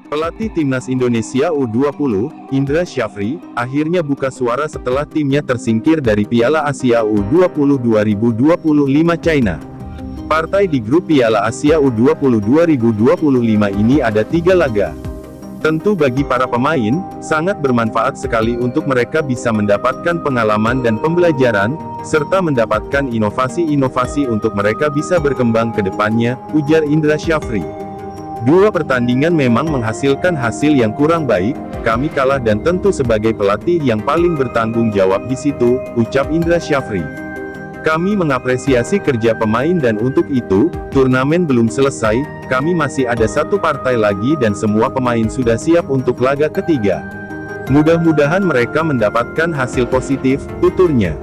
Pelatih Timnas Indonesia U20, Indra Syafri, akhirnya buka suara setelah timnya tersingkir dari Piala Asia U20 2025 China. Partai di grup Piala Asia U20 2025 ini ada 3 laga. Tentu bagi para pemain, sangat bermanfaat sekali untuk mereka bisa mendapatkan pengalaman dan pembelajaran, serta mendapatkan inovasi-inovasi untuk mereka bisa berkembang ke depannya, ujar Indra Syafri. 2 pertandingan memang menghasilkan hasil yang kurang baik, kami kalah dan tentu sebagai pelatih yang paling bertanggung jawab di situ, ucap Indra Syafri. Kami mengapresiasi kerja pemain dan untuk itu, turnamen belum selesai, kami masih ada 1 partai lagi dan semua pemain sudah siap untuk laga ketiga. Mudah-mudahan mereka mendapatkan hasil positif, tuturnya.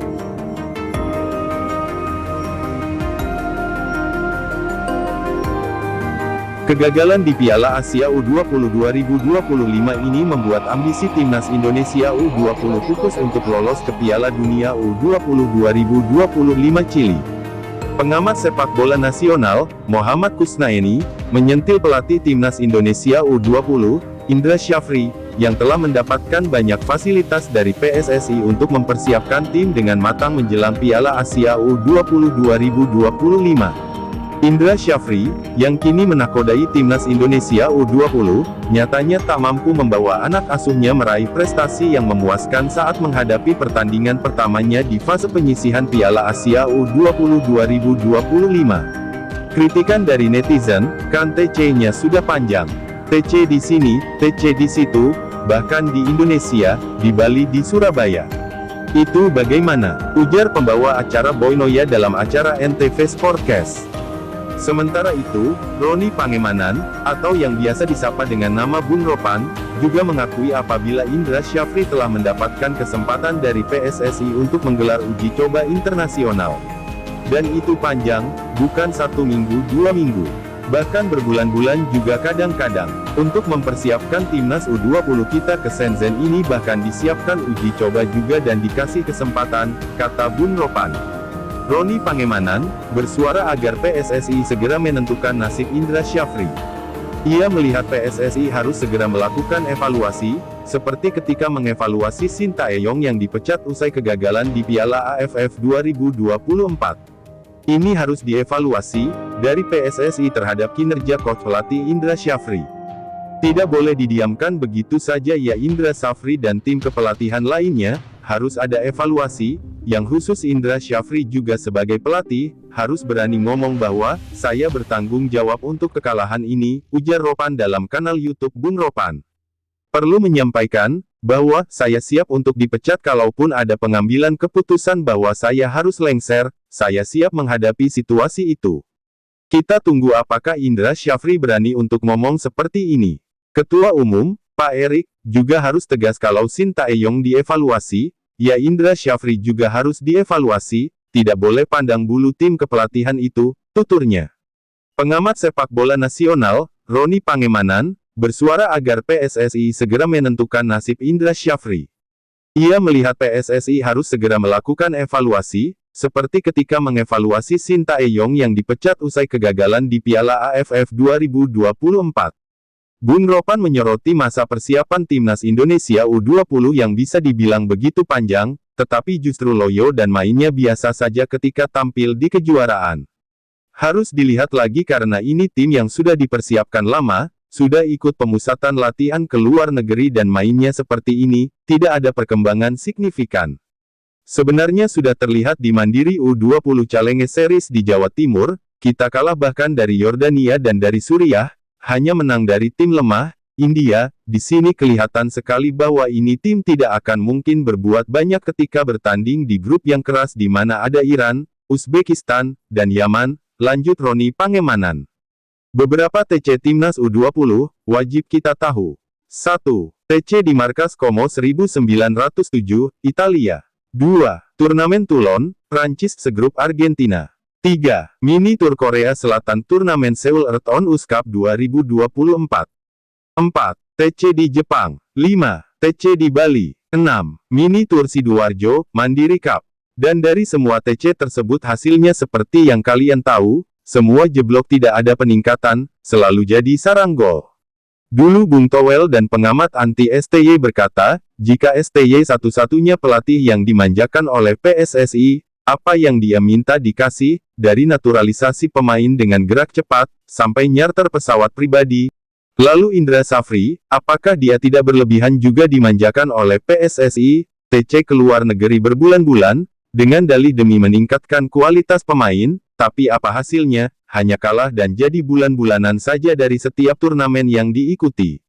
Kegagalan di Piala Asia U20 2025 ini membuat ambisi Timnas Indonesia U20 pupus untuk lolos ke Piala Dunia U20 2025 Chili. Pengamat sepak bola nasional, Muhammad Kusnaini, menyentil pelatih Timnas Indonesia U20, Indra Syafri, yang telah mendapatkan banyak fasilitas dari PSSI untuk mempersiapkan tim dengan matang menjelang Piala Asia U20 2025. Indra Syafri, yang kini menakodai Timnas Indonesia U20, nyatanya tak mampu membawa anak asuhnya meraih prestasi yang memuaskan saat menghadapi pertandingan pertamanya di fase penyisihan Piala Asia U20 2025. Kritikan dari netizen, kan TC-nya sudah panjang. TC di sini, TC di situ, bahkan di Indonesia, di Bali, di Surabaya. Itu bagaimana? Ujar pembawa acara Boy Noya dalam acara NTV Sportcast. Sementara itu, Roni Pangemanan, atau yang biasa disapa dengan nama Bung Ropan, juga mengakui apabila Indra Syafri telah mendapatkan kesempatan dari PSSI untuk menggelar uji coba internasional. Dan itu panjang, bukan 1 minggu 2 minggu. Bahkan berbulan-bulan juga kadang-kadang. Untuk mempersiapkan Timnas U20 kita ke Shenzhen ini bahkan disiapkan uji coba juga dan dikasih kesempatan, kata Bung Ropan. Roni Pangemanan, bersuara agar PSSI segera menentukan nasib Indra Syafri. Ia melihat PSSI harus segera melakukan evaluasi, seperti ketika mengevaluasi Shin Tae-yong yang dipecat usai kegagalan di Piala AFF 2024. Ini harus dievaluasi, dari PSSI terhadap kinerja coach pelatih Indra Syafri. Tidak boleh didiamkan begitu saja ya Indra Syafri dan tim kepelatihan lainnya, harus ada evaluasi, yang khusus Indra Syafri juga sebagai pelatih, harus berani ngomong bahwa, saya bertanggung jawab untuk kekalahan ini, ujar Ropan dalam kanal YouTube Bung Ropan. Perlu menyampaikan, bahwa, saya siap untuk dipecat kalaupun ada pengambilan keputusan bahwa saya harus lengser, saya siap menghadapi situasi itu. Kita tunggu apakah Indra Syafri berani untuk ngomong seperti ini. Ketua Umum, Pak Erik, juga harus tegas kalau Shin Tae-yong dievaluasi, ya Indra Syafri juga harus dievaluasi, tidak boleh pandang bulu tim kepelatihan itu, tuturnya. Pengamat sepak bola nasional, Roni Pangemanan, bersuara agar PSSI segera menentukan nasib Indra Syafri. Ia melihat PSSI harus segera melakukan evaluasi, seperti ketika mengevaluasi Shin Tae-yong yang dipecat usai kegagalan di Piala AFF 2024. Bung Ropan menyoroti masa persiapan Timnas Indonesia U20 yang bisa dibilang begitu panjang, tetapi justru loyo dan mainnya biasa saja ketika tampil di kejuaraan. Harus dilihat lagi karena ini tim yang sudah dipersiapkan lama, sudah ikut pemusatan latihan ke luar negeri dan mainnya seperti ini, tidak ada perkembangan signifikan. Sebenarnya sudah terlihat di Mandiri U20 Challenge Series di Jawa Timur, kita kalah bahkan dari Yordania dan dari Suriah, hanya menang dari tim lemah, India. Di sini kelihatan sekali bahwa ini tim tidak akan mungkin berbuat banyak ketika bertanding di grup yang keras di mana ada Iran, Uzbekistan, dan Yaman, lanjut Roni Pangemanan. Beberapa TC Timnas U20, wajib kita tahu. 1. TC di Markas Como 1907, Italia. 2. Turnamen Toulon, Prancis segrup Argentina. 3. Mini Tour Korea Selatan Turnamen Seoul Earth On US Cup 2024. 4. TC di Jepang. 5. TC di Bali. 6. Mini Tour Sidoarjo, Mandiri Cup. Dan dari semua TC tersebut hasilnya seperti yang kalian tahu, semua jeblok tidak ada peningkatan, selalu jadi sarang gol. Dulu Bung Towel dan pengamat anti STY berkata, jika STY satu-satunya pelatih yang dimanjakan oleh PSSI, apa yang dia minta dikasih, dari naturalisasi pemain dengan gerak cepat, sampai nyarter pesawat pribadi. Lalu Indra Safri, apakah dia tidak berlebihan juga dimanjakan oleh PSSI, TC ke luar negeri berbulan-bulan, dengan dalih demi meningkatkan kualitas pemain, tapi apa hasilnya, hanya kalah dan jadi bulan-bulanan saja dari setiap turnamen yang diikuti.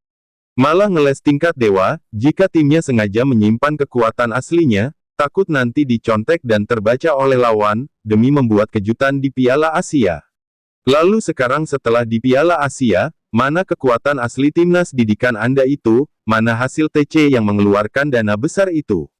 Malah ngeles tingkat dewa, jika timnya sengaja menyimpan kekuatan aslinya, takut nanti dicontek dan terbaca oleh lawan, demi membuat kejutan di Piala Asia. Lalu sekarang setelah di Piala Asia, mana kekuatan asli timnas didikan Anda itu, mana hasil TC yang mengeluarkan dana besar itu?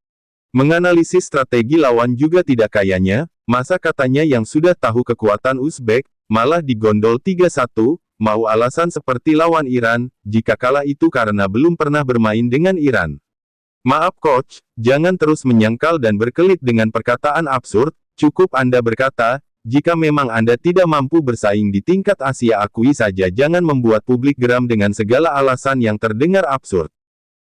Menganalisis strategi lawan juga tidak kayanya, masa katanya yang sudah tahu kekuatan Uzbek, malah digondol 3-1, mau alasan seperti lawan Iran, jika kalah itu karena belum pernah bermain dengan Iran. Maaf coach, jangan terus menyangkal dan berkelit dengan perkataan absurd, cukup Anda berkata, jika memang Anda tidak mampu bersaing di tingkat Asia akui saja jangan membuat publik geram dengan segala alasan yang terdengar absurd.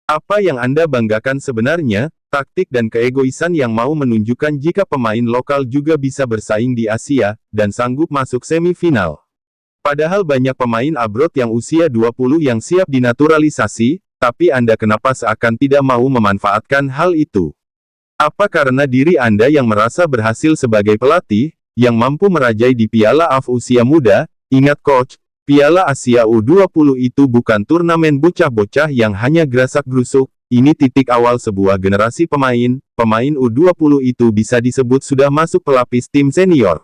Apa yang Anda banggakan sebenarnya, taktik dan keegoisan yang mau menunjukkan jika pemain lokal juga bisa bersaing di Asia, dan sanggup masuk semifinal. Padahal banyak pemain abroad yang usia 20 yang siap dinaturalisasi, tapi Anda kenapa seakan tidak mau memanfaatkan hal itu? Apa karena diri Anda yang merasa berhasil sebagai pelatih, yang mampu merajai di Piala AFF usia muda? Ingat coach, Piala Asia U20 itu bukan turnamen bocah-bocah yang hanya gerasak-gerusuk, ini titik awal sebuah generasi pemain, pemain U20 itu bisa disebut sudah masuk pelapis tim senior.